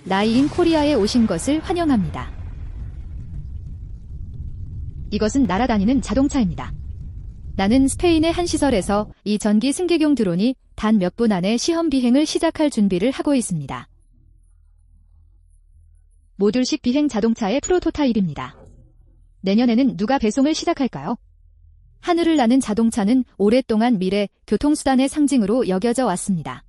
라이인 코리아에 오신 것을 환영합니다. 이것은 날아다니는 자동차입니다. 나는 스페인의 한 시설에서 이 전기 승객용 드론이 단 몇 분 안에 시험 비행을 시작할 준비를 하고 있습니다. 모듈식 비행 자동차의 프로토타입입니다. 내년에는 누가 배송을 시작할까요? 하늘을 나는 자동차는 오랫동안 미래 교통수단의 상징으로 여겨져 왔습니다.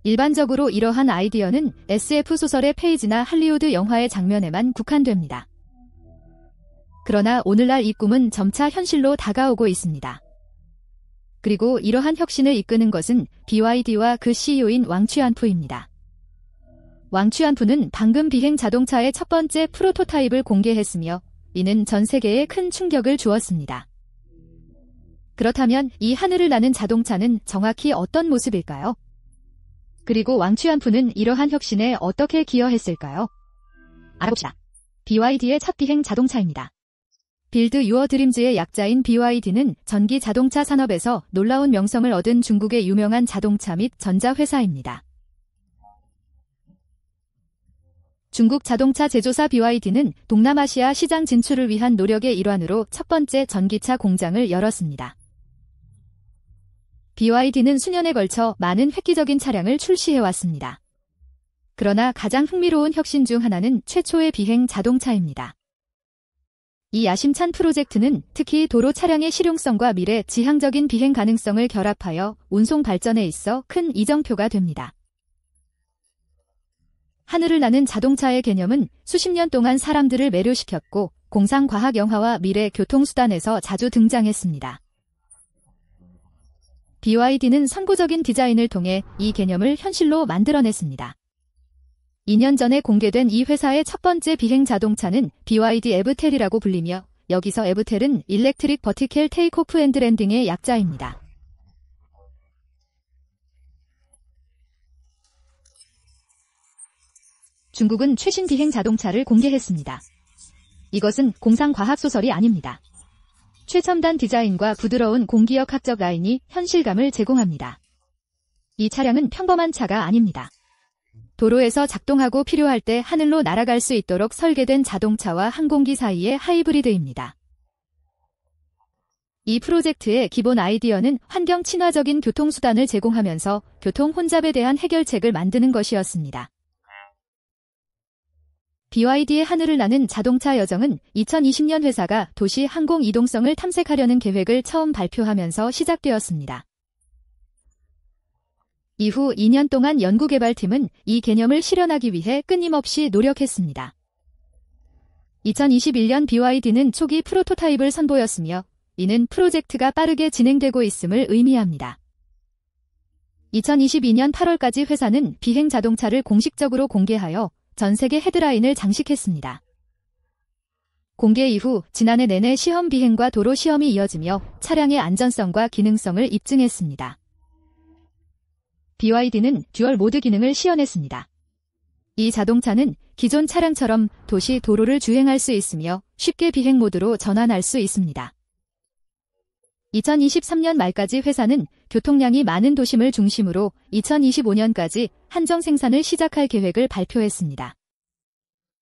일반적으로 이러한 아이디어는 SF 소설의 페이지나 할리우드 영화의 장면에만 국한됩니다. 그러나 오늘날 이 꿈은 점차 현실로 다가오고 있습니다. 그리고 이러한 혁신을 이끄는 것은 BYD와 그 CEO인 왕취안푸입니다. 왕취안푸는 방금 비행 자동차의 첫 번째 프로토타입을 공개했으며 이는 전 세계에 큰 충격을 주었습니다. 그렇다면 이 하늘을 나는 자동차는 정확히 어떤 모습일까요? 그리고 왕취안푸는 이러한 혁신에 어떻게 기여했을까요? 알아봅시다. BYD의 첫 비행 자동차입니다. 빌드 유어 드림즈의 약자인 BYD는 전기 자동차 산업에서 놀라운 명성을 얻은 중국의 유명한 자동차 및 전자회사입니다. 중국 자동차 제조사 BYD는 동남아시아 시장 진출을 위한 노력의 일환으로 첫 번째 전기차 공장을 열었습니다. BYD는 수년에 걸쳐 많은 획기적인 차량을 출시해왔습니다. 그러나 가장 흥미로운 혁신 중 하나는 최초의 비행 자동차입니다. 이 야심찬 프로젝트는 특히 도로 차량의 실용성과 미래 지향적인 비행 가능성을 결합하여 운송 발전에 있어 큰 이정표가 됩니다. 하늘을 나는 자동차의 개념은 수십 년 동안 사람들을 매료시켰고 공상과학 영화와 미래 교통수단에서 자주 등장했습니다. BYD는 선구적인 디자인을 통해 이 개념을 현실로 만들어냈습니다. 2년 전에 공개된 이 회사의 첫 번째 비행 자동차는 BYD 에브텔이라고 불리며 여기서 에브텔은 일렉트릭 버티컬 테이크오프 앤드 랜딩의 약자입니다. 중국은 최신 비행 자동차를 공개했습니다. 이것은 공상과학 소설이 아닙니다. 최첨단 디자인과 부드러운 공기역학적 라인이 현실감을 제공합니다. 이 차량은 평범한 차가 아닙니다. 도로에서 작동하고 필요할 때 하늘로 날아갈 수 있도록 설계된 자동차와 항공기 사이의 하이브리드입니다. 이 프로젝트의 기본 아이디어는 환경 친화적인 교통수단을 제공하면서 교통 혼잡에 대한 해결책을 만드는 것이었습니다. BYD의 하늘을 나는 자동차 여정은 2020년 회사가 도시 항공 이동성을 탐색하려는 계획을 처음 발표하면서 시작되었습니다. 이후 2년 동안 연구개발팀은 이 개념을 실현하기 위해 끊임없이 노력했습니다. 2021년 BYD는 초기 프로토타입을 선보였으며 이는 프로젝트가 빠르게 진행되고 있음을 의미합니다. 2022년 8월까지 회사는 비행 자동차를 공식적으로 공개하여 전 세계 헤드라인을 장식했습니다. 공개 이후 지난해 내내 시험 비행과 도로 시험이 이어지며 차량의 안전성과 기능성을 입증했습니다. BYD는 듀얼 모드 기능을 시연했습니다. 이 자동차는 기존 차량처럼 도시 도로를 주행할 수 있으며 쉽게 비행 모드로 전환할 수 있습니다. 2023년 말까지 회사는 교통량이 많은 도심을 중심으로 2025년까지 한정 생산을 시작할 계획을 발표했습니다.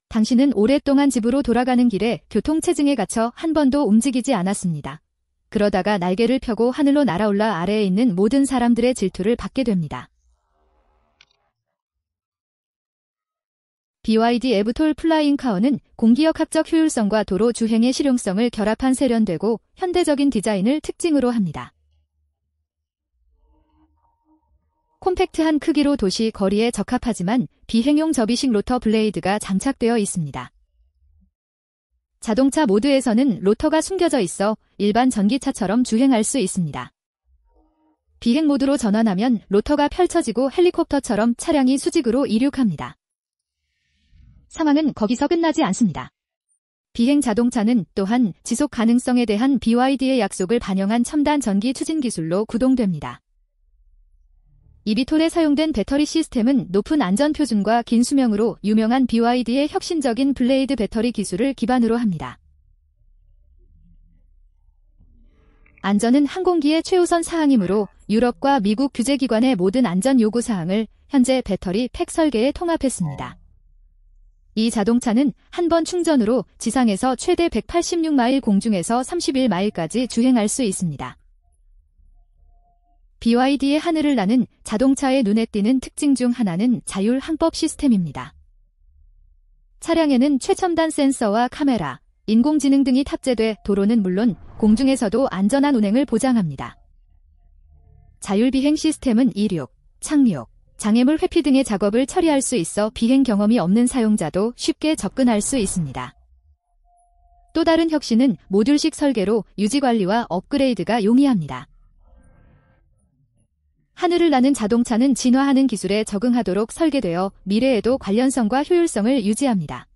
당신은 오랫동안 집으로 돌아가는 길에 교통체증에 갇혀 한 번도 움직이지 않았습니다. 그러다가 날개를 펴고 하늘로 날아올라 아래에 있는 모든 사람들의 질투를 받게 됩니다. BYD 에브톨 플라잉 카어는 공기역학적 효율성과 도로 주행의 실용성을 결합한 세련되고 현대적인 디자인을 특징으로 합니다. 콤팩트한 크기로 도시 거리에 적합하지만 비행용 접이식 로터 블레이드가 장착되어 있습니다. 자동차 모드에서는 로터가 숨겨져 있어 일반 전기차처럼 주행할 수 있습니다. 비행 모드로 전환하면 로터가 펼쳐지고 헬리콥터처럼 차량이 수직으로 이륙합니다. 상황은 거기서 끝나지 않습니다. 비행 자동차는 또한 지속 가능성에 대한 BYD의 약속을 반영한 첨단 전기 추진 기술로 구동됩니다. 이비톨에 사용된 배터리 시스템은 높은 안전 표준과 긴 수명으로 유명한 BYD의 혁신적인 블레이드 배터리 기술을 기반으로 합니다. 안전은 항공기의 최우선 사항이므로 유럽과 미국 규제기관의 모든 안전 요구 사항을 현재 배터리 팩 설계에 통합했습니다. 이 자동차는 한 번 충전으로 지상에서 최대 186마일, 공중에서 31마일까지 주행할 수 있습니다. BYD의 하늘을 나는 자동차의 눈에 띄는 특징 중 하나는 자율 항법 시스템입니다. 차량에는 최첨단 센서와 카메라, 인공지능 등이 탑재돼 도로는 물론 공중에서도 안전한 운행을 보장합니다. 자율비행 시스템은 이륙, 착륙, 장애물 회피 등의 작업을 처리할 수 있어 비행 경험이 없는 사용자도 쉽게 접근할 수 있습니다. 또 다른 혁신은 모듈식 설계로 유지관리와 업그레이드가 용이합니다. 하늘을 나는 자동차는 진화하는 기술에 적응하도록 설계되어 미래에도 관련성과 효율성을 유지합니다.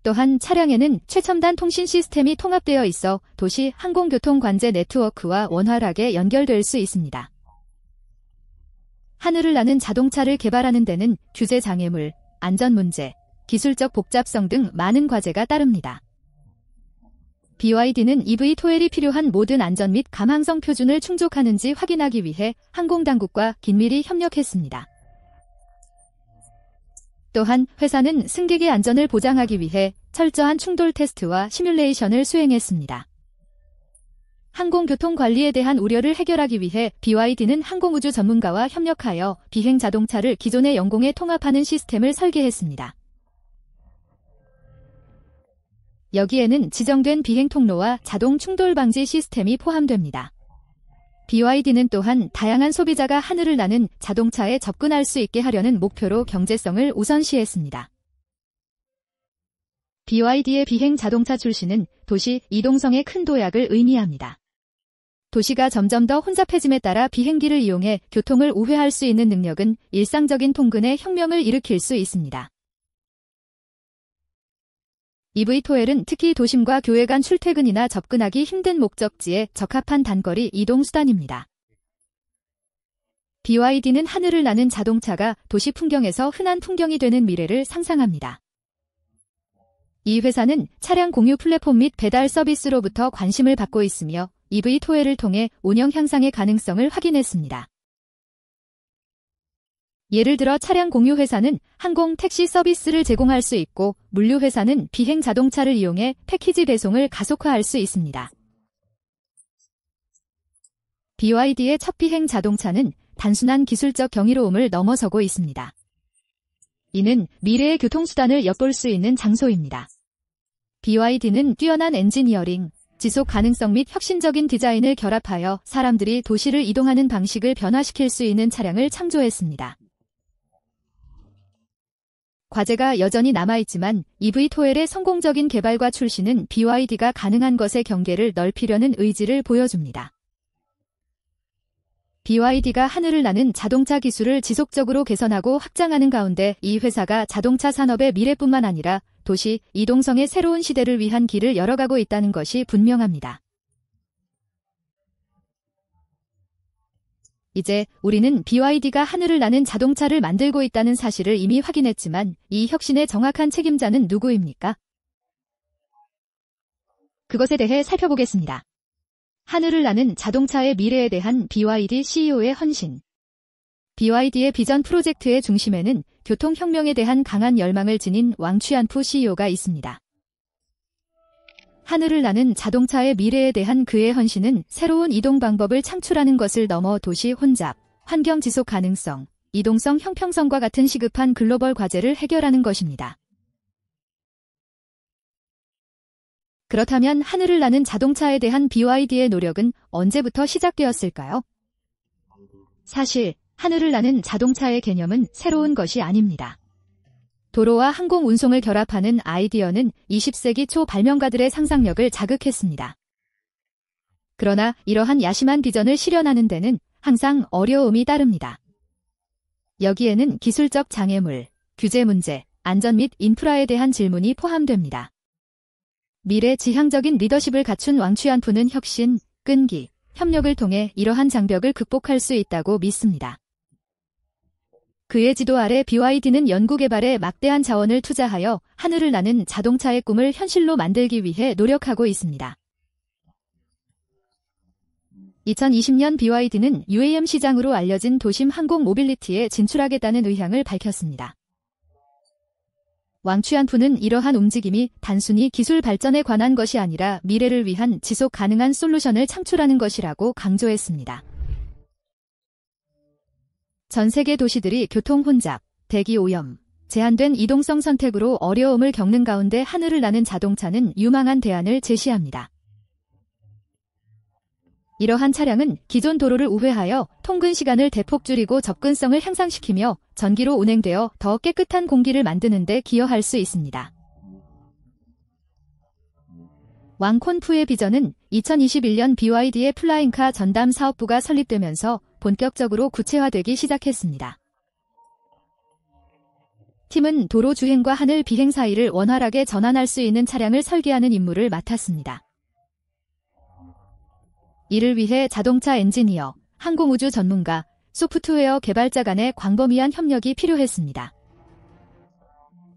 또한 차량에는 최첨단 통신 시스템이 통합되어 있어 도시 항공교통 관제 네트워크와 원활하게 연결될 수 있습니다. 하늘을 나는 자동차를 개발하는 데는 규제 장애물, 안전 문제, 기술적 복잡성 등 많은 과제가 따릅니다. BYD는 EV 토엘이 필요한 모든 안전 및 감항성 표준을 충족하는지 확인하기 위해 항공당국과 긴밀히 협력했습니다. 또한 회사는 승객의 안전을 보장하기 위해 철저한 충돌 테스트와 시뮬레이션을 수행했습니다. 항공교통 관리에 대한 우려를 해결하기 위해 BYD는 항공우주 전문가와 협력하여 비행 자동차를 기존의 영공에 통합하는 시스템을 설계했습니다. 여기에는 지정된 비행 통로와 자동 충돌 방지 시스템이 포함됩니다. BYD는 또한 다양한 소비자가 하늘을 나는 자동차에 접근할 수 있게 하려는 목표로 경제성을 우선시했습니다. BYD의 비행 자동차 출시는 도시 이동성의 큰 도약을 의미합니다. 도시가 점점 더 혼잡해짐에 따라 비행기를 이용해 교통을 우회할 수 있는 능력은 일상적인 통근에 혁명을 일으킬 수 있습니다. EV 토엘은 특히 도심과 교외 간 출퇴근이나 접근하기 힘든 목적지에 적합한 단거리 이동 수단입니다. BYD는 하늘을 나는 자동차가 도시 풍경에서 흔한 풍경이 되는 미래를 상상합니다. 이 회사는 차량 공유 플랫폼 및 배달 서비스로부터 관심을 받고 있으며 EV 토엘을 통해 운영 향상의 가능성을 확인했습니다. 예를 들어 차량 공유 회사는 항공 택시 서비스를 제공할 수 있고 물류 회사는 비행 자동차를 이용해 패키지 배송을 가속화할 수 있습니다. BYD의 첫 비행 자동차는 단순한 기술적 경이로움을 넘어서고 있습니다. 이는 미래의 교통수단을 엿볼 수 있는 장소입니다. BYD는 뛰어난 엔지니어링, 지속 가능성 및 혁신적인 디자인을 결합하여 사람들이 도시를 이동하는 방식을 변화시킬 수 있는 차량을 창조했습니다. 과제가 여전히 남아있지만 EV 토엘의 성공적인 개발과 출시는 BYD가 가능한 것의 경계를 넓히려는 의지를 보여줍니다. BYD가 하늘을 나는 자동차 기술을 지속적으로 개선하고 확장하는 가운데 이 회사가 자동차 산업의 미래뿐만 아니라 도시 이동성의 새로운 시대를 위한 길을 열어가고 있다는 것이 분명합니다. 이제 우리는 BYD가 하늘을 나는 자동차를 만들고 있다는 사실을 이미 확인했지만 이 혁신의 정확한 책임자는 누구입니까? 그것에 대해 살펴보겠습니다. 하늘을 나는 자동차의 미래에 대한 BYD CEO의 헌신. BYD의 비전 프로젝트의 중심에는 교통혁명에 대한 강한 열망을 지닌 왕취안푸 CEO가 있습니다. 하늘을 나는 자동차의 미래에 대한 그의 헌신은 새로운 이동 방법을 창출하는 것을 넘어 도시 혼잡, 환경 지속 가능성, 이동성 형평성과 같은 시급한 글로벌 과제를 해결하는 것입니다. 그렇다면 하늘을 나는 자동차에 대한 BYD의 노력은 언제부터 시작되었을까요? 사실 하늘을 나는 자동차의 개념은 새로운 것이 아닙니다. 도로와 항공 운송을 결합하는 아이디어는 20세기 초 발명가들의 상상력을 자극했습니다. 그러나 이러한 야심한 비전을 실현하는 데는 항상 어려움이 따릅니다. 여기에는 기술적 장애물, 규제 문제, 안전 및 인프라에 대한 질문이 포함됩니다. 미래 지향적인 리더십을 갖춘 왕취안푸는 혁신, 끈기, 협력을 통해 이러한 장벽을 극복할 수 있다고 믿습니다. 그의 지도 아래 BYD는 연구개발에 막대한 자원을 투자하여 하늘을 나는 자동차의 꿈을 현실로 만들기 위해 노력하고 있습니다. 2020년 BYD는 UAM 시장으로 알려진 도심 항공 모빌리티에 진출하겠다는 의향을 밝혔습니다. 왕취안푸는 이러한 움직임이 단순히 기술 발전에 관한 것이 아니라 미래를 위한 지속 가능한 솔루션을 창출하는 것이라고 강조했습니다. 전 세계 도시들이 교통 혼잡, 대기 오염, 제한된 이동성 선택으로 어려움을 겪는 가운데 하늘을 나는 자동차는 유망한 대안을 제시합니다. 이러한 차량은 기존 도로를 우회하여 통근 시간을 대폭 줄이고 접근성을 향상시키며 전기로 운행되어 더 깨끗한 공기를 만드는 데 기여할 수 있습니다. 왕콘푸의 비전은 2021년 BYD의 플라잉카 전담 사업부가 설립되면서 본격적으로 구체화되기 시작했습니다. 팀은 도로 주행과 하늘 비행 사이를 원활하게 전환할 수 있는 차량을 설계하는 임무를 맡았습니다. 이를 위해 자동차 엔지니어, 항공우주 전문가, 소프트웨어 개발자 간의 광범위한 협력이 필요했습니다.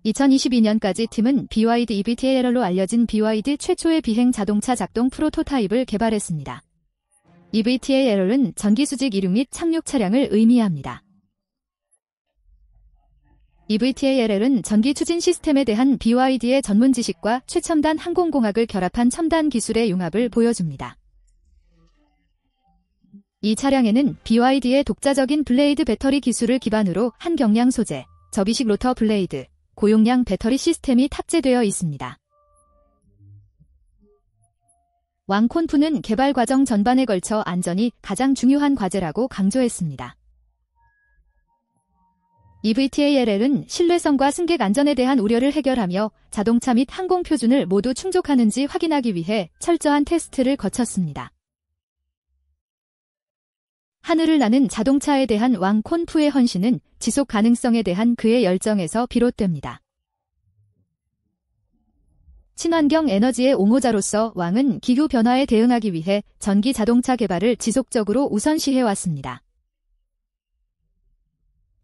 2022년까지 팀은 BYD EVTOL로 알려진 BYD 최초의 비행 자동차 작동 프로토타입을 개발했습니다. EVTOL은 전기수직 이륙 및 착륙 차량을 의미합니다. EVTOL은 전기 추진 시스템에 대한 BYD의 전문 지식과 최첨단 항공공학을 결합한 첨단 기술의 융합을 보여줍니다. 이 차량에는 BYD의 독자적인 블레이드 배터리 기술을 기반으로 한 경량 소재, 접이식 로터 블레이드, 고용량 배터리 시스템이 탑재되어 있습니다. 왕콘푸는 개발 과정 전반에 걸쳐 안전이 가장 중요한 과제라고 강조했습니다. EVTOL은 신뢰성과 승객 안전에 대한 우려를 해결하며 자동차 및 항공 표준을 모두 충족하는지 확인하기 위해 철저한 테스트를 거쳤습니다. 하늘을 나는 자동차에 대한 왕콘푸의 헌신은 지속 가능성에 대한 그의 열정에서 비롯됩니다. 친환경 에너지의 옹호자로서 왕은 기후 변화에 대응하기 위해 전기 자동차 개발을 지속적으로 우선시해왔습니다.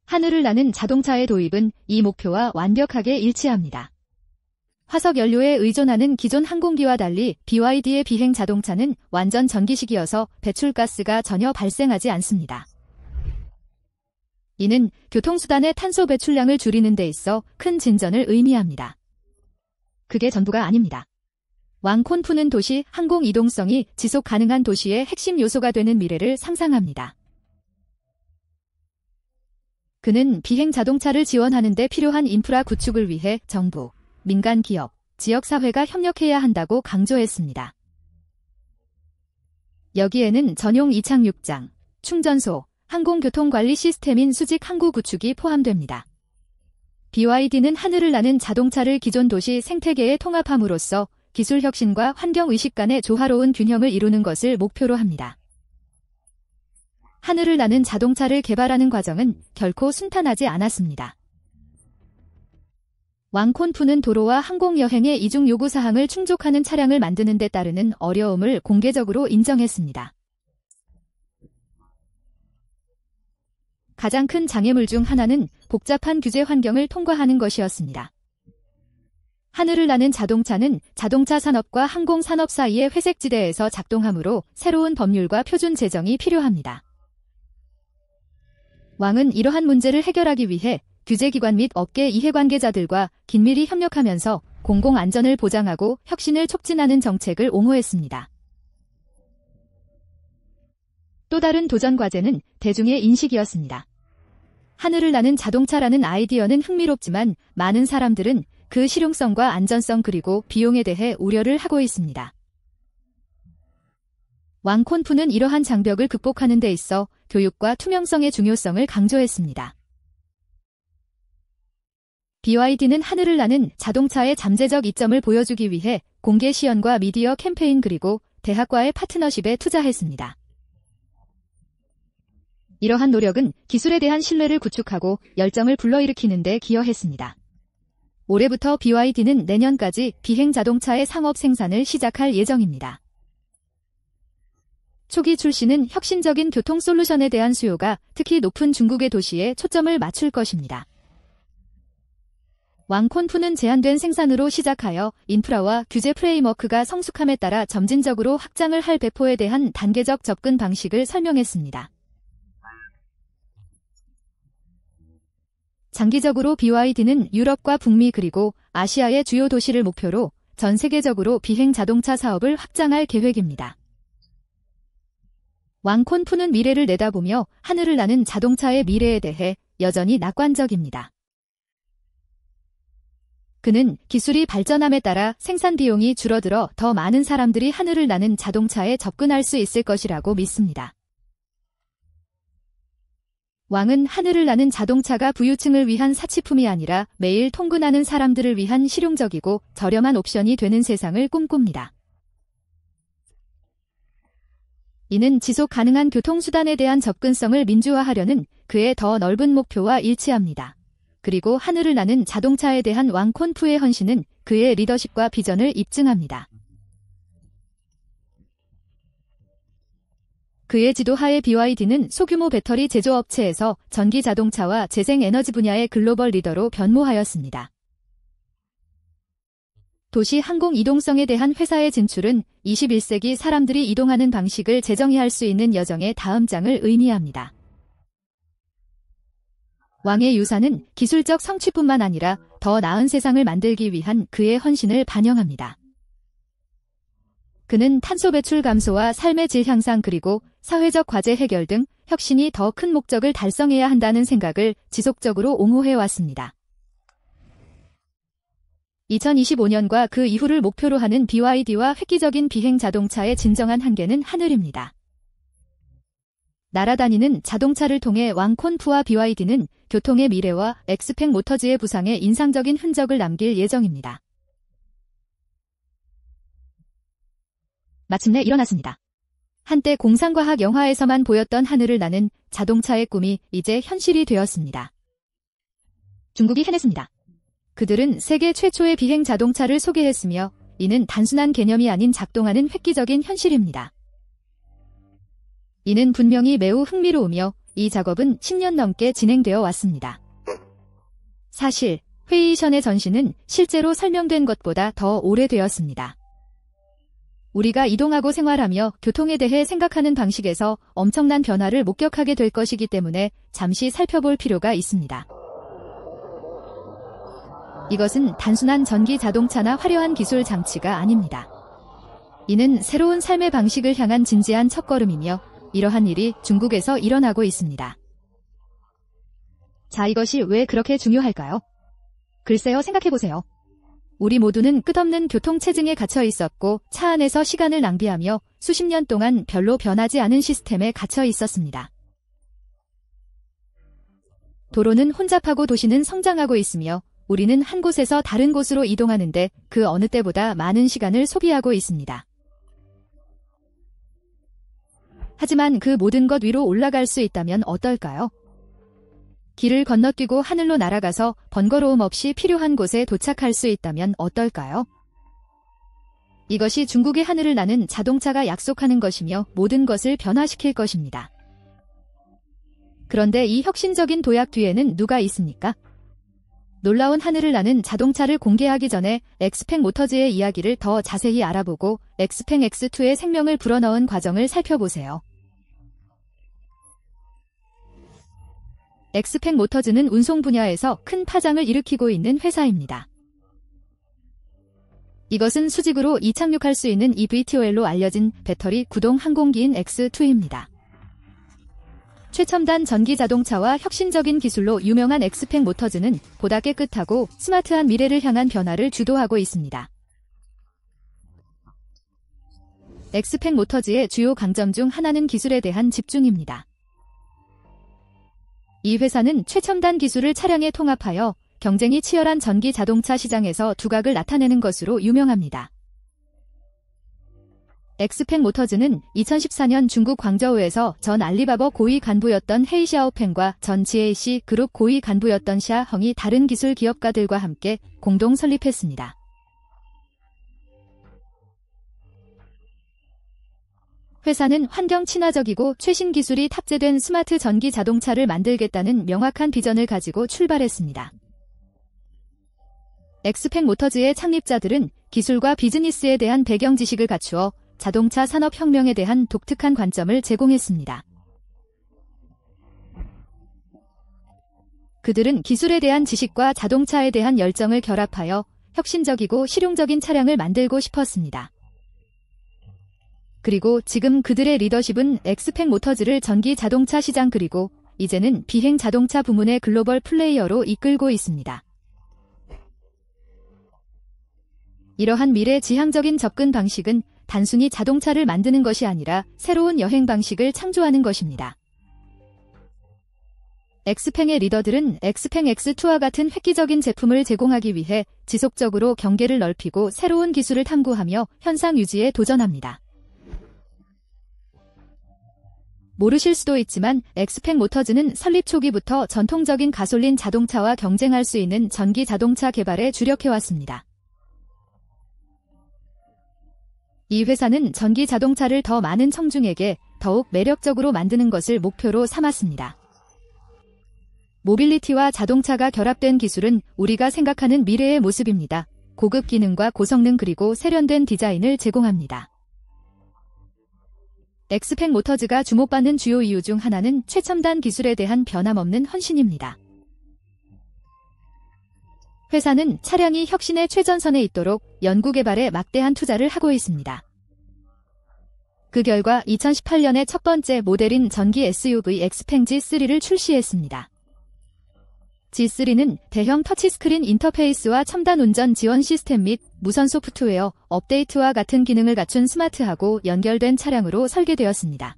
하늘을 나는 자동차의 도입은 이 목표와 완벽하게 일치합니다. 화석 연료에 의존하는 기존 항공기와 달리 BYD의 비행 자동차는 완전 전기식이어서 배출가스가 전혀 발생하지 않습니다. 이는 교통수단의 탄소 배출량을 줄이는 데 있어 큰 진전을 의미합니다. 그게 전부가 아닙니다. 왕콘푸는 도시 항공 이동성이 지속 가능한 도시의 핵심 요소가 되는 미래를 상상합니다. 그는 비행 자동차를 지원하는 데 필요한 인프라 구축을 위해 정부, 민간 기업, 지역사회가 협력해야 한다고 강조했습니다. 여기에는 전용 이착륙장, 충전소, 항공교통관리 시스템인 수직 항구 구축이 포함됩니다. BYD는 하늘을 나는 자동차를 기존 도시 생태계에 통합함으로써 기술 혁신과 환경의식 간의 조화로운 균형을 이루는 것을 목표로 합니다. 하늘을 나는 자동차를 개발하는 과정은 결코 순탄하지 않았습니다. 왕콘푸는 도로와 항공여행의 이중 요구사항을 충족하는 차량을 만드는 데 따르는 어려움을 공개적으로 인정했습니다. 가장 큰 장애물 중 하나는 복잡한 규제 환경을 통과하는 것이었습니다. 하늘을 나는 자동차는 자동차 산업과 항공산업 사이의 회색지대에서 작동하므로 새로운 법률과 표준 제정이 필요합니다. 왕은 이러한 문제를 해결하기 위해 규제기관 및 업계 이해관계자들과 긴밀히 협력하면서 공공안전을 보장하고 혁신을 촉진하는 정책을 옹호했습니다. 또 다른 도전 과제는 대중의 인식이었습니다. 하늘을 나는 자동차라는 아이디어는 흥미롭지만 많은 사람들은 그 실용성과 안전성 그리고 비용에 대해 우려를 하고 있습니다. 왕콘푸는 이러한 장벽을 극복하는 데 있어 교육과 투명성의 중요성을 강조했습니다. BYD는 하늘을 나는 자동차의 잠재적 이점을 보여주기 위해 공개 시연과 미디어 캠페인 그리고 대학과의 파트너십에 투자했습니다. 이러한 노력은 기술에 대한 신뢰를 구축하고 열정을 불러일으키는 데 기여했습니다. 올해부터 BYD는 내년까지 비행 자동차의 상업 생산을 시작할 예정입니다. 초기 출시는 혁신적인 교통 솔루션에 대한 수요가 특히 높은 중국의 도시에 초점을 맞출 것입니다. 왕콘푸는 제한된 생산으로 시작하여 인프라와 규제 프레임워크가 성숙함에 따라 점진적으로 확장을 할 배포에 대한 단계적 접근 방식을 설명했습니다. 장기적으로 BYD는 유럽과 북미 그리고 아시아의 주요 도시를 목표로 전 세계적으로 비행 자동차 사업을 확장할 계획입니다. 왕콘푸는 미래를 내다보며 하늘을 나는 자동차의 미래에 대해 여전히 낙관적입니다. 그는 기술이 발전함에 따라 생산 비용이 줄어들어 더 많은 사람들이 하늘을 나는 자동차에 접근할 수 있을 것이라고 믿습니다. 왕은 하늘을 나는 자동차가 부유층을 위한 사치품이 아니라 매일 통근하는 사람들을 위한 실용적이고 저렴한 옵션이 되는 세상을 꿈꿉니다. 이는 지속 가능한 교통수단에 대한 접근성을 민주화하려는 그의 더 넓은 목표와 일치합니다. 그리고 하늘을 나는 자동차에 대한 왕콘푸의 헌신은 그의 리더십과 비전을 입증합니다. 그의 지도하에 BYD는 소규모 배터리 제조업체에서 전기 자동차와 재생에너지 분야의 글로벌 리더로 변모하였습니다. 도시 항공 이동성에 대한 회사의 진출은 21세기 사람들이 이동하는 방식을 재정의할 수 있는 여정의 다음 장을 의미합니다. 왕의 유산은 기술적 성취뿐만 아니라 더 나은 세상을 만들기 위한 그의 헌신을 반영합니다. 그는 탄소 배출 감소와 삶의 질 향상 그리고 사회적 과제 해결 등 혁신이 더 큰 목적을 달성해야 한다는 생각을 지속적으로 옹호해 왔습니다. 2025년과 그 이후를 목표로 하는 BYD와 획기적인 비행 자동차의 진정한 한계는 하늘입니다. 날아다니는 자동차를 통해 왕콘푸와 BYD는 교통의 미래와 엑스팩 모터즈의 부상에 인상적인 흔적을 남길 예정입니다. 마침내 일어났습니다. 한때 공상과학 영화에서만 보였던 하늘을 나는 자동차의 꿈이 이제 현실이 되었습니다. 중국이 해냈습니다. 그들은 세계 최초의 비행 자동차를 소개했으며 이는 단순한 개념이 아닌 작동하는 획기적인 현실입니다. 이는 분명히 매우 흥미로우며 이 작업은 10년 넘게 진행되어 왔습니다. 사실 회의션의 전시는 실제로 설명된 것보다 더 오래되었습니다. 우리가 이동하고 생활하며 교통에 대해 생각하는 방식에서 엄청난 변화를 목격하게 될 것이기 때문에 잠시 살펴볼 필요가 있습니다. 이것은 단순한 전기 자동차나 화려한 기술 장치가 아닙니다. 이는 새로운 삶의 방식을 향한 진지한 첫걸음이며 이러한 일이 중국에서 일어나고 있습니다. 자, 이것이 왜 그렇게 중요할까요? 글쎄요, 생각해보세요. 우리 모두는 끝없는 교통체증에 갇혀 있었고 차 안에서 시간을 낭비하며 수십 년 동안 별로 변하지 않은 시스템에 갇혀 있었습니다. 도로는 혼잡하고 도시는 성장하고 있으며 우리는 한 곳에서 다른 곳으로 이동하는데 그 어느 때보다 많은 시간을 소비하고 있습니다. 하지만 그 모든 것 위로 올라갈 수 있다면 어떨까요? 길을 건너뛰고 하늘로 날아가서 번거로움 없이 필요한 곳에 도착할 수 있다면 어떨까요? 이것이 중국의 하늘을 나는 자동차가 약속하는 것이며 모든 것을 변화시킬 것입니다. 그런데 이 혁신적인 도약 뒤에는 누가 있습니까? 놀라운 하늘을 나는 자동차를 공개하기 전에 엑스팩 모터즈의 이야기를 더 자세히 알아보고 엑스팩 X2의 생명을 불어넣은 과정을 살펴보세요. 엑스팩 모터즈는 운송 분야에서 큰 파장을 일으키고 있는 회사입니다. 이것은 수직으로 이착륙할 수 있는 eVTOL로 알려진 배터리 구동 항공기인 X2입니다. 최첨단 전기 자동차와 혁신적인 기술로 유명한 엑스팩 모터즈는 보다 깨끗하고 스마트한 미래를 향한 변화를 주도하고 있습니다. 엑스팩 모터즈의 주요 강점 중 하나는 기술에 대한 집중입니다. 이 회사는 최첨단 기술을 차량에 통합하여 경쟁이 치열한 전기 자동차 시장에서 두각을 나타내는 것으로 유명합니다. 엑스팩 모터즈는 2014년 중국 광저우에서 전 알리바바 고위 간부였던 헤이 샤오팽과 전 GAC 그룹 고위 간부였던 샤 헝이 다른 기술 기업가들과 함께 공동 설립했습니다. 회사는 환경 친화적이고 최신 기술이 탑재된 스마트 전기 자동차를 만들겠다는 명확한 비전을 가지고 출발했습니다. 엑스팩 모터즈의 창립자들은 기술과 비즈니스에 대한 배경 지식을 갖추어 자동차 산업혁명에 대한 독특한 관점을 제공했습니다. 그들은 기술에 대한 지식과 자동차에 대한 열정을 결합하여 혁신적이고 실용적인 차량을 만들고 싶었습니다. 그리고 지금 그들의 리더십은 엑스팩 모터즈를 전기 자동차 시장 그리고 이제는 비행 자동차 부문의 글로벌 플레이어로 이끌고 있습니다. 이러한 미래 지향적인 접근 방식은 단순히 자동차를 만드는 것이 아니라 새로운 여행 방식을 창조하는 것입니다. 엑스팽의 리더들은 엑스팽 X2와 같은 획기적인 제품을 제공하기 위해 지속적으로 경계를 넓히고 새로운 기술을 탐구하며 현상 유지에 도전합니다. 모르실 수도 있지만 엑스팽 모터즈는 설립 초기부터 전통적인 가솔린 자동차와 경쟁할 수 있는 전기 자동차 개발에 주력해왔습니다. 이 회사는 전기 자동차를 더 많은 청중에게 더욱 매력적으로 만드는 것을 목표로 삼았습니다. 모빌리티와 자동차가 결합된 기술은 우리가 생각하는 미래의 모습입니다. 고급 기능과 고성능 그리고 세련된 디자인을 제공합니다. 엑스팽 모터즈가 주목받는 주요 이유 중 하나는 최첨단 기술에 대한 변함없는 헌신입니다. 회사는 차량이 혁신의 최전선에 있도록 연구개발에 막대한 투자를 하고 있습니다. 그 결과 2018년에 첫 번째 모델인 전기 SUV 엑스팽 G3를 출시했습니다. G3는 대형 터치스크린 인터페이스와 첨단 운전 지원 시스템 및 무선 소프트웨어 업데이트와 같은 기능을 갖춘 스마트하고 연결된 차량으로 설계되었습니다.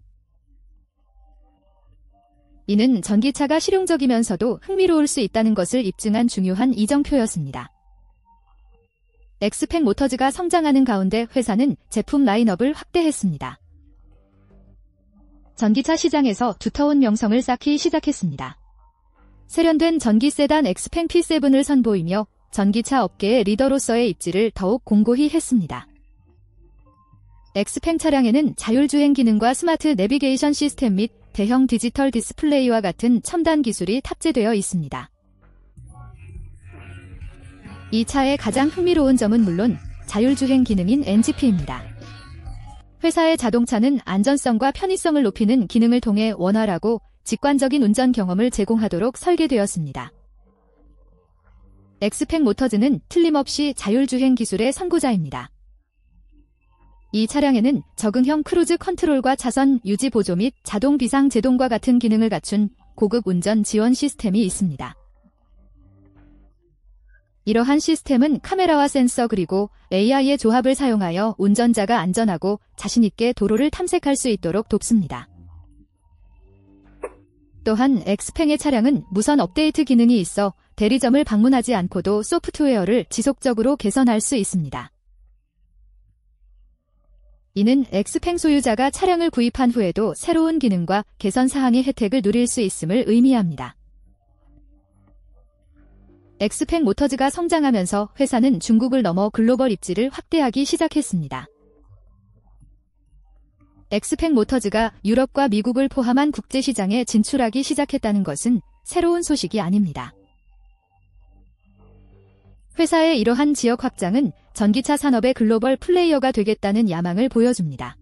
이는 전기차가 실용적이면서도 흥미로울 수 있다는 것을 입증한 중요한 이정표였습니다. 엑스팽 모터즈가 성장하는 가운데 회사는 제품 라인업을 확대했습니다. 전기차 시장에서 두터운 명성을 쌓기 시작했습니다. 세련된 전기 세단 엑스팽 P7을 선보이며 전기차 업계의 리더로서의 입지를 더욱 공고히 했습니다. 엑스팽 차량에는 자율주행 기능과 스마트 내비게이션 시스템 및 대형 디지털 디스플레이와 같은 첨단 기술이 탑재되어 있습니다. 이 차의 가장 흥미로운 점은 물론 자율주행 기능인 NGP입니다. 회사의 자동차는 안전성과 편의성을 높이는 기능을 통해 원활하고 직관적인 운전 경험을 제공하도록 설계되었습니다. 엑스팽 모터즈는 틀림없이 자율주행 기술의 선구자입니다. 이 차량에는 적응형 크루즈 컨트롤과 차선 유지 보조 및 자동 비상 제동과 같은 기능을 갖춘 고급 운전 지원 시스템이 있습니다. 이러한 시스템은 카메라와 센서 그리고 AI의 조합을 사용하여 운전자가 안전하고 자신있게 도로를 탐색할 수 있도록 돕습니다. 또한 엑스팽의 차량은 무선 업데이트 기능이 있어 대리점을 방문하지 않고도 소프트웨어를 지속적으로 개선할 수 있습니다. 이는 엑스팽 소유자가 차량을 구입한 후에도 새로운 기능과 개선 사항의 혜택을 누릴 수 있음을 의미합니다. 엑스팽 모터즈가 성장하면서 회사는 중국을 넘어 글로벌 입지를 확대하기 시작했습니다. 엑스팽 모터즈가 유럽과 미국을 포함한 국제시장에 진출하기 시작했다는 것은 새로운 소식이 아닙니다. 회사의 이러한 지역 확장은 전기차 산업의 글로벌 플레이어가 되겠다는 야망을 보여줍니다.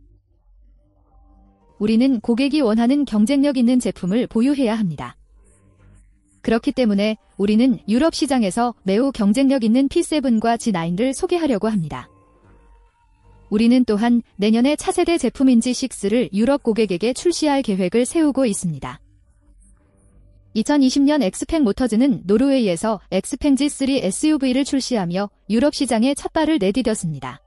우리는 고객이 원하는 경쟁력 있는 제품을 보유해야 합니다. 그렇기 때문에 우리는 유럽 시장에서 매우 경쟁력 있는 P7과 G9를 소개하려고 합니다. 우리는 또한 내년에 차세대 제품인 G6를 유럽 고객에게 출시할 계획을 세우고 있습니다. 2020년 엑스팽 모터즈는 노르웨이에서 엑스팽 G3 SUV를 출시하며 유럽 시장에 첫 발을 내디뎠습니다.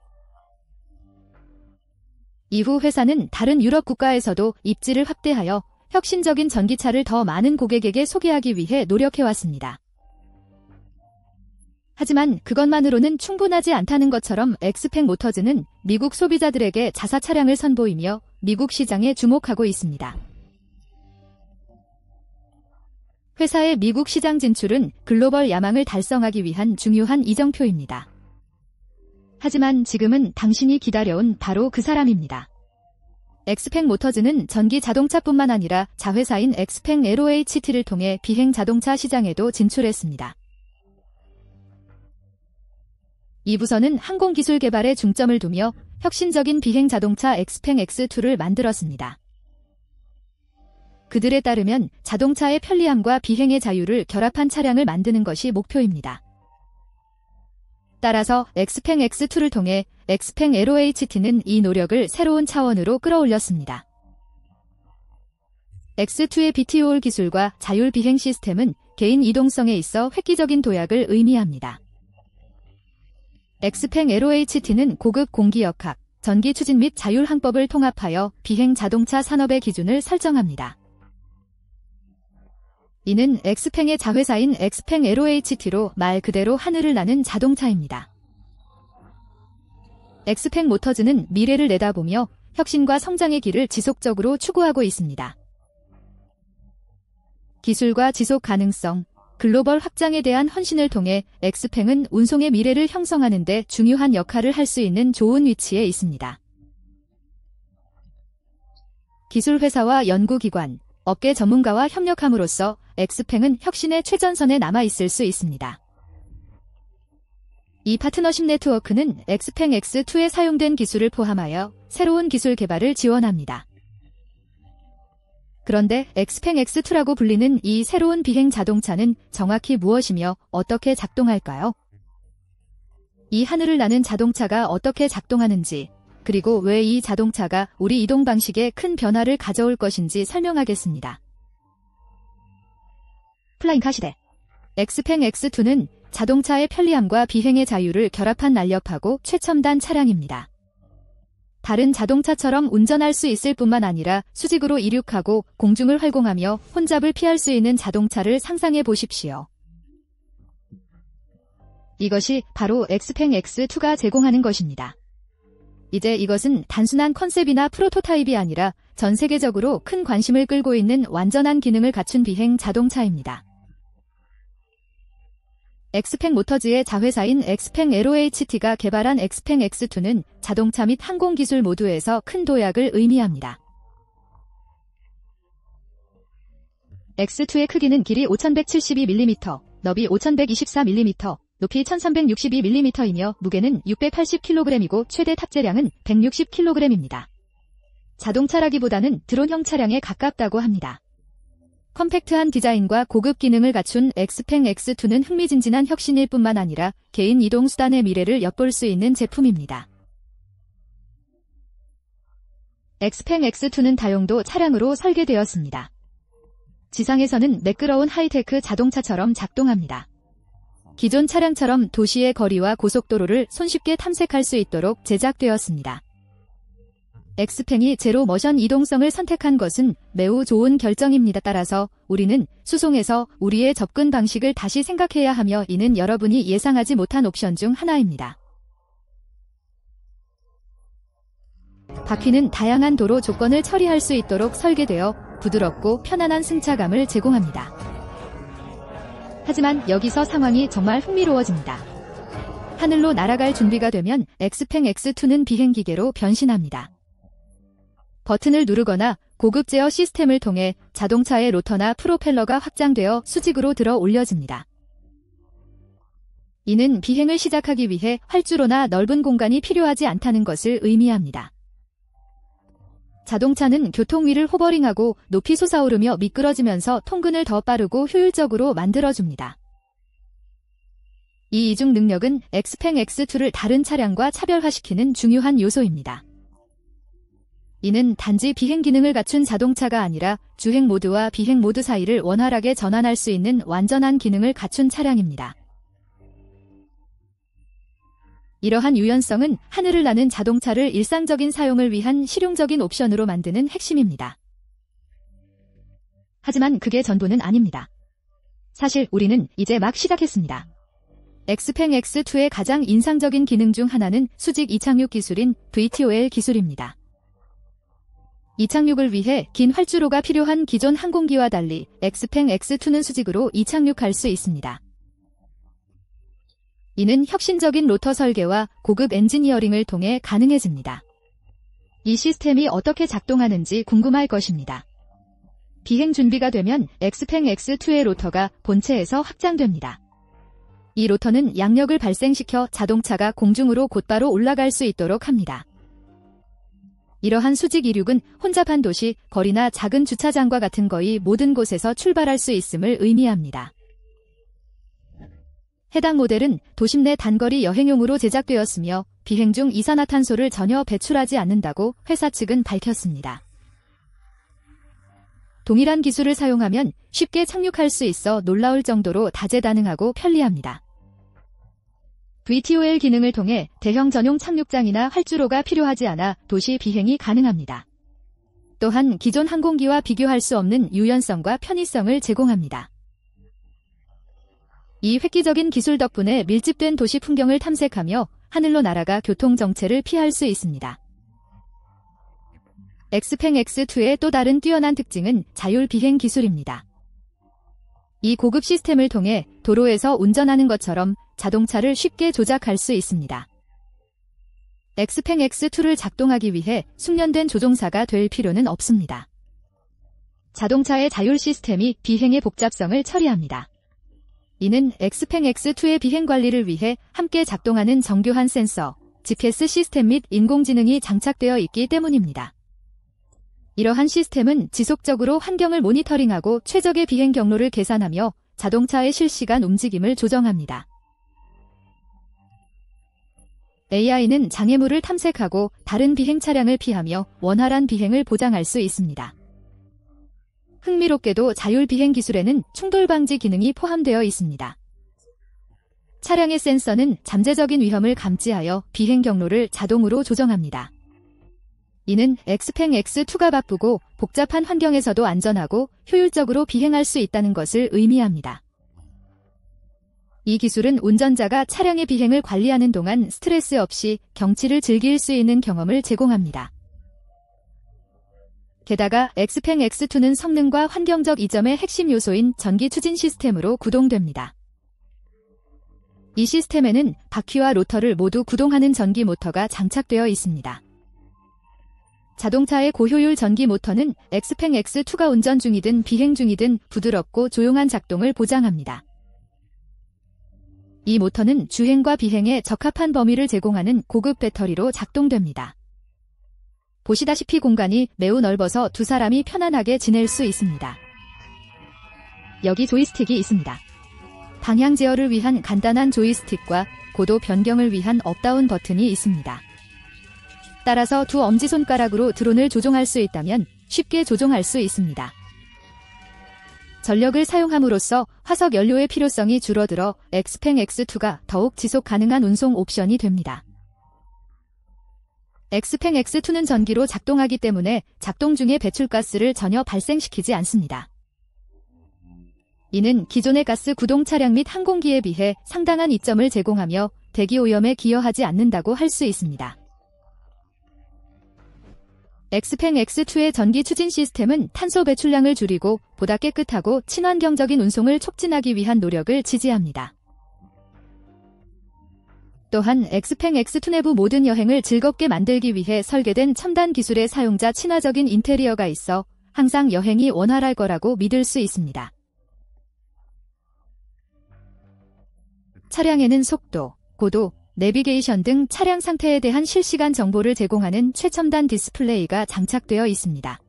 이후 회사는 다른 유럽 국가에서도 입지를 확대하여 혁신적인 전기차를 더 많은 고객에게 소개하기 위해 노력해왔습니다. 하지만 그것만으로는 충분하지 않다는 것처럼 엑스팽 모터즈는 미국 소비자들에게 자사 차량을 선보이며 미국 시장에 주목하고 있습니다. 회사의 미국 시장 진출은 글로벌 야망을 달성하기 위한 중요한 이정표입니다. 하지만 지금은 당신이 기다려온 바로 그 사람입니다. 엑스팽 모터즈는 전기 자동차뿐만 아니라 자회사인 엑스팽 LOHT를 통해 비행 자동차 시장에도 진출했습니다. 이 부서는 항공기술 개발에 중점을 두며 혁신적인 비행 자동차 엑스팽 X2를 만들었습니다. 그들에 따르면 자동차의 편리함과 비행의 자유를 결합한 차량을 만드는 것이 목표입니다. 따라서 엑스팽 X2를 통해 엑스팽 LOHT는 이 노력을 새로운 차원으로 끌어올렸습니다. X2의 BTOR 기술과 자율 비행 시스템은 개인 이동성에 있어 획기적인 도약을 의미합니다. 엑스팽 LOHT는 고급 공기역학, 전기 추진 및 자율 항법을 통합하여 비행 자동차 산업의 기준을 설정합니다. 이는 엑스팽의 자회사인 엑스팽 LOHT로 말 그대로 하늘을 나는 자동차입니다. 엑스팽 모터즈는 미래를 내다보며 혁신과 성장의 길을 지속적으로 추구하고 있습니다. 기술과 지속 가능성, 글로벌 확장에 대한 헌신을 통해 엑스팽은 운송의 미래를 형성하는 데 중요한 역할을 할 수 있는 좋은 위치에 있습니다. 기술회사와 연구기관, 업계 전문가와 협력함으로써 엑스팽은 혁신의 최전선에 남아있을 수 있습니다. 이 파트너십 네트워크는 엑스팽 X2에 사용된 기술을 포함하여 새로운 기술 개발을 지원합니다. 그런데 엑스팽 X2라고 불리는 이 새로운 비행 자동차는 정확히 무엇이며 어떻게 작동할까요? 이 하늘을 나는 자동차가 어떻게 작동하는지, 그리고 왜 이 자동차가 우리 이동 방식에 큰 변화를 가져올 것인지 설명하겠습니다. 플라잉카 시대. 엑스팽 X2는 자동차의 편리함과 비행의 자유를 결합한 날렵하고 최첨단 차량입니다. 다른 자동차처럼 운전할 수 있을 뿐만 아니라 수직으로 이륙하고 공중을 활공하며 혼잡을 피할 수 있는 자동차를 상상해 보십시오. 이것이 바로 엑스팽 X2가 제공하는 것입니다. 이제 이것은 단순한 컨셉이나 프로토타입이 아니라 전 세계적으로 큰 관심을 끌고 있는 완전한 기능을 갖춘 비행 자동차입니다. 엑스팽 모터즈의 자회사인 엑스팽 LOHT가 개발한 엑스팽 X2는 자동차 및 항공기술 모두에서 큰 도약을 의미합니다. X2의 크기는 길이 5172mm, 너비 5124mm, 높이 1362mm이며 무게는 680kg이고 최대 탑재량은 160kg입니다. 자동차라기보다는 드론형 차량에 가깝다고 합니다. 컴팩트한 디자인과 고급 기능을 갖춘 엑스팽 X2는 흥미진진한 혁신일 뿐만 아니라 개인 이동 수단의 미래를 엿볼 수 있는 제품입니다. 엑스팽 X2는 다용도 차량으로 설계되었습니다. 지상에서는 매끄러운 하이테크 자동차처럼 작동합니다. 기존 차량처럼 도시의 거리와 고속도로를 손쉽게 탐색할 수 있도록 제작되었습니다. 엑스팽이 제로 머션 이동성을 선택한 것은 매우 좋은 결정입니다. 따라서 우리는 수송에서 우리의 접근 방식을 다시 생각해야 하며 이는 여러분이 예상하지 못한 옵션 중 하나입니다. 바퀴는 다양한 도로 조건을 처리할 수 있도록 설계되어 부드럽고 편안한 승차감을 제공합니다. 하지만 여기서 상황이 정말 흥미로워집니다. 하늘로 날아갈 준비가 되면 엑스팽 X2는 비행기계로 변신합니다. 버튼을 누르거나 고급 제어 시스템을 통해 자동차의 로터나 프로펠러가 확장되어 수직으로 들어 올려집니다. 이는 비행을 시작하기 위해 활주로나 넓은 공간이 필요하지 않다는 것을 의미합니다. 자동차는 교통 위를 호버링하고 높이 솟아오르며 미끄러지면서 통근을 더 빠르고 효율적으로 만들어줍니다. 이 이중 능력은 엑스팽 X2를 다른 차량과 차별화시키는 중요한 요소입니다. 이는 단지 비행 기능을 갖춘 자동차가 아니라 주행 모드와 비행 모드 사이를 원활하게 전환할 수 있는 완전한 기능을 갖춘 차량입니다. 이러한 유연성은 하늘을 나는 자동차를 일상적인 사용을 위한 실용적인 옵션으로 만드는 핵심입니다. 하지만 그게 전부는 아닙니다. 사실 우리는 이제 막 시작했습니다. 엑스팽 X2의 가장 인상적인 기능 중 하나는 수직 이착륙 기술인 VTOL 기술입니다. 이착륙을 위해 긴 활주로가 필요한 기존 항공기와 달리 엑스팽 X2는 수직으로 이착륙할 수 있습니다. 이는 혁신적인 로터 설계와 고급 엔지니어링을 통해 가능해집니다. 이 시스템이 어떻게 작동하는지 궁금할 것입니다. 비행 준비가 되면 엑스팽 X2의 로터가 본체에서 확장됩니다. 이 로터는 양력을 발생시켜 자동차가 공중으로 곧바로 올라갈 수 있도록 합니다. 이러한 수직 이륙은 혼잡한 도시, 거리나 작은 주차장과 같은 거의 모든 곳에서 출발할 수 있음을 의미합니다. 해당 모델은 도심 내 단거리 여행용으로 제작되었으며 비행 중 이산화탄소를 전혀 배출하지 않는다고 회사 측은 밝혔습니다. 동일한 기술을 사용하면 쉽게 착륙할 수 있어 놀라울 정도로 다재다능하고 편리합니다. VTOL 기능을 통해 대형 전용 착륙장이나 활주로가 필요하지 않아 도시 비행이 가능합니다. 또한 기존 항공기와 비교할 수 없는 유연성과 편의성을 제공합니다. 이 획기적인 기술 덕분에 밀집된 도시 풍경을 탐색하며 하늘로 날아가 교통 정체를 피할 수 있습니다. 엑스팽 X2의 또 다른 뛰어난 특징은 자율 비행 기술입니다. 이 고급 시스템을 통해 도로에서 운전하는 것처럼 자동차를 쉽게 조작할 수 있습니다. 엑스팽 X2를 작동하기 위해 숙련된 조종사가 될 필요는 없습니다. 자동차의 자율 시스템이 비행의 복잡성을 처리합니다. 이는 엑스팽 X2의 비행 관리를 위해 함께 작동하는 정교한 센서, GPS 시스템 및 인공지능이 장착되어 있기 때문입니다. 이러한 시스템은 지속적으로 환경을 모니터링하고 최적의 비행 경로를 계산하며 자동차의 실시간 움직임을 조정합니다. AI는 장애물을 탐색하고 다른 비행 차량을 피하며 원활한 비행을 보장할 수 있습니다. 흥미롭게도 자율 비행 기술에는 충돌 방지 기능이 포함되어 있습니다. 차량의 센서는 잠재적인 위험을 감지하여 비행 경로를 자동으로 조정합니다. 이는 엑스팽 X2가 바쁘고 복잡한 환경에서도 안전하고 효율적으로 비행할 수 있다는 것을 의미합니다. 이 기술은 운전자가 차량의 비행을 관리하는 동안 스트레스 없이 경치를 즐길 수 있는 경험을 제공합니다. 게다가 엑스팽 X2는 성능과 환경적 이점의 핵심 요소인 전기 추진 시스템으로 구동됩니다. 이 시스템에는 바퀴와 로터를 모두 구동하는 전기 모터가 장착되어 있습니다. 자동차의 고효율 전기 모터는 엑스팽 X2가 운전 중이든 비행 중이든 부드럽고 조용한 작동을 보장합니다. 이 모터는 주행과 비행에 적합한 범위를 제공하는 고급 배터리로 작동됩니다. 보시다시피 공간이 매우 넓어서 두 사람이 편안하게 지낼 수 있습니다. 여기 조이스틱이 있습니다. 방향 제어를 위한 간단한 조이스틱과 고도 변경을 위한 업다운 버튼이 있습니다. 따라서 두 엄지손가락으로 드론을 조종할 수 있다면 쉽게 조종할 수 있습니다. 전력을 사용함으로써 화석 연료의 필요성이 줄어들어 엑스팽 X2가 더욱 지속 가능한 운송 옵션이 됩니다. 엑스팽 X2는 전기로 작동하기 때문에 작동 중에 배출가스를 전혀 발생시키지 않습니다. 이는 기존의 가스 구동 차량 및 항공기에 비해 상당한 이점을 제공하며 대기 오염에 기여하지 않는다고 할 수 있습니다. 엑스팽 X2의 전기 추진 시스템은 탄소 배출량을 줄이고 보다 깨끗하고 친환경적인 운송을 촉진하기 위한 노력을 지지합니다. 또한 엑스팽 X2 내부 모든 여행을 즐겁게 만들기 위해 설계된 첨단 기술의 사용자 친화적인 인테리어가 있어 항상 여행이 원활할 거라고 믿을 수 있습니다. 차량에는 속도, 고도, 내비게이션 등 차량 상태에 대한 실시간 정보를 제공하는 최첨단 디스플레이가 장착되어 있습니다.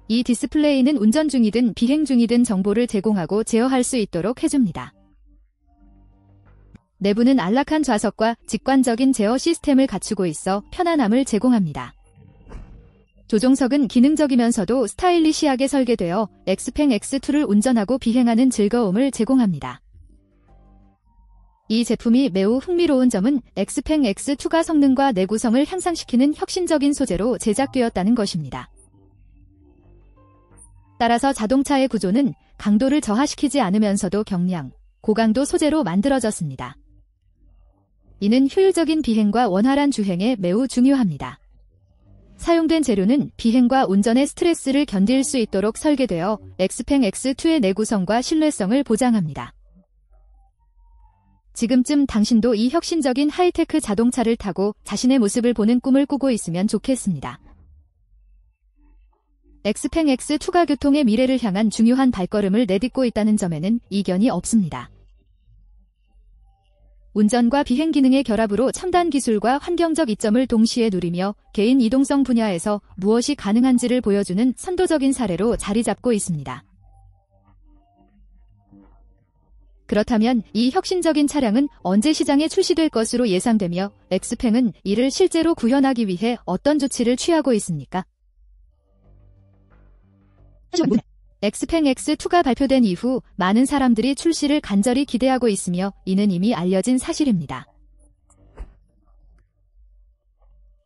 이 디스플레이는 운전 중이든 비행 중이든 정보를 제공하고 제어할 수 있도록 해줍니다. 내부는 안락한 좌석과 직관적인 제어 시스템을 갖추고 있어 편안함을 제공합니다. 조종석은 기능적이면서도 스타일리시하게 설계되어 엑스팽 X2를 운전하고 비행하는 즐거움을 제공합니다. 이 제품이 매우 흥미로운 점은 엑스팽 X2가 성능과 내구성을 향상시키는 혁신적인 소재로 제작되었다는 것입니다. 따라서 자동차의 구조는 강도를 저하시키지 않으면서도 경량, 고강도 소재로 만들어졌습니다. 이는 효율적인 비행과 원활한 주행에 매우 중요합니다. 사용된 재료는 비행과 운전의 스트레스를 견딜 수 있도록 설계되어 엑스팽 X2의 내구성과 신뢰성을 보장합니다. 지금쯤 당신도 이 혁신적인 하이테크 자동차를 타고 자신의 모습을 보는 꿈을 꾸고 있으면 좋겠습니다. 엑스팽 X2가 교통의 미래를 향한 중요한 발걸음을 내딛고 있다는 점에는 이견이 없습니다. 운전과 비행 기능의 결합으로 첨단 기술과 환경적 이점을 동시에 누리며 개인 이동성 분야에서 무엇이 가능한지를 보여주는 선도적인 사례로 자리 잡고 있습니다. 그렇다면 이 혁신적인 차량은 언제 시장에 출시될 것으로 예상되며 엑스팽은 이를 실제로 구현하기 위해 어떤 조치를 취하고 있습니까? 엑스팽 X2가 발표된 이후 많은 사람들이 출시를 간절히 기대하고 있으며 이는 이미 알려진 사실입니다.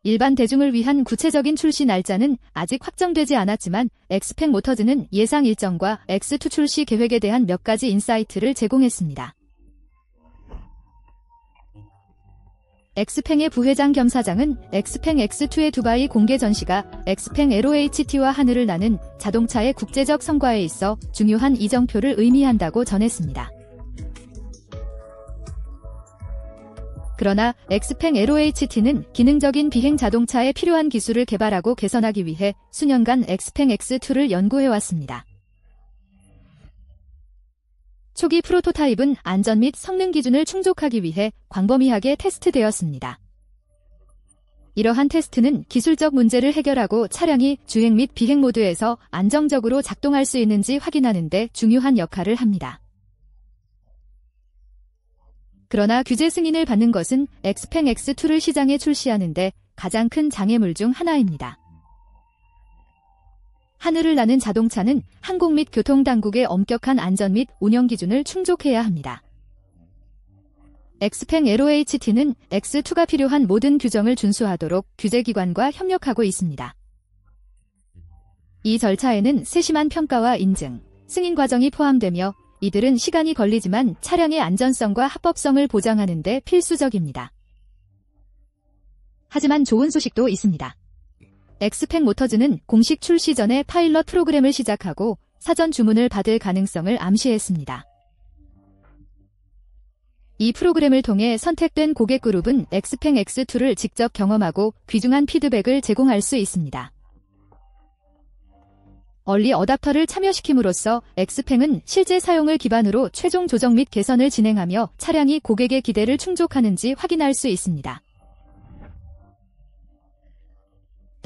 일반 대중을 위한 구체적인 출시 날짜는 아직 확정되지 않았지만 엑스팽 모터즈는 예상 일정과 X2 출시 계획에 대한 몇 가지 인사이트를 제공했습니다. 엑스팽의 부회장 겸 사장은 엑스팽 X2의 두바이 공개 전시가 엑스팽 LOHT와 하늘을 나는 자동차의 국제적 성과에 있어 중요한 이정표를 의미한다고 전했습니다. 그러나 엑스팽 LOHT는 기능적인 비행 자동차에 필요한 기술을 개발하고 개선하기 위해 수년간 엑스팽 X2를 연구해왔습니다. 초기 프로토타입은 안전 및 성능 기준을 충족하기 위해 광범위하게 테스트되었습니다. 이러한 테스트는 기술적 문제를 해결하고 차량이 주행 및 비행 모드에서 안정적으로 작동할 수 있는지 확인하는 데 중요한 역할을 합니다. 그러나 규제 승인을 받는 것은 엑스팽 X2를 시장에 출시하는 데 가장 큰 장애물 중 하나입니다. 하늘을 나는 자동차는 항공 및 교통당국의 엄격한 안전 및 운영 기준을 충족해야 합니다. 엑스팽 LOHT는 X2가 필요한 모든 규정을 준수하도록 규제기관과 협력하고 있습니다. 이 절차에는 세심한 평가와 인증, 승인 과정이 포함되며 이들은 시간이 걸리지만 차량의 안전성과 합법성을 보장하는 데 필수적입니다. 하지만 좋은 소식도 있습니다. 엑스팽 모터즈는 공식 출시 전에 파일럿 프로그램을 시작하고 사전 주문을 받을 가능성을 암시했습니다. 이 프로그램을 통해 선택된 고객 그룹은 엑스팽 X2를 직접 경험하고 귀중한 피드백을 제공할 수 있습니다. 얼리 어답터를 참여시킴으로써 엑스팽은 실제 사용을 기반으로 최종 조정 및 개선을 진행하며 차량이 고객의 기대를 충족하는지 확인할 수 있습니다.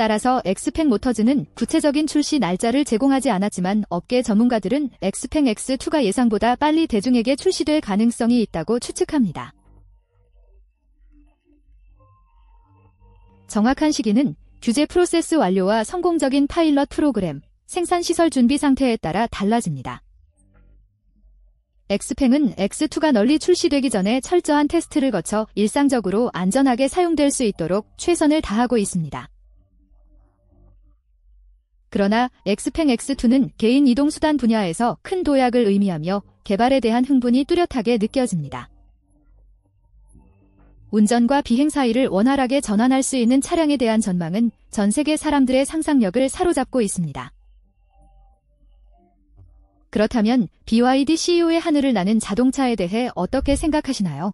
따라서 엑스팽 모터즈는 구체적인 출시 날짜를 제공하지 않았지만 업계 전문가들은 엑스팽 X2가 예상보다 빨리 대중에게 출시될 가능성이 있다고 추측합니다. 정확한 시기는 규제 프로세스 완료와 성공적인 파일럿 프로그램, 생산시설 준비 상태에 따라 달라집니다. 엑스팽은 X2가 널리 출시되기 전에 철저한 테스트를 거쳐 일상적으로 안전하게 사용될 수 있도록 최선을 다하고 있습니다. 그러나 엑스팽 X2는 개인 이동수단 분야에서 큰 도약을 의미하며 개발에 대한 흥분이 뚜렷하게 느껴집니다. 운전과 비행 사이를 원활하게 전환할 수 있는 차량에 대한 전망은 전 세계 사람들의 상상력을 사로잡고 있습니다. 그렇다면 BYD CEO의 하늘을 나는 자동차에 대해 어떻게 생각하시나요?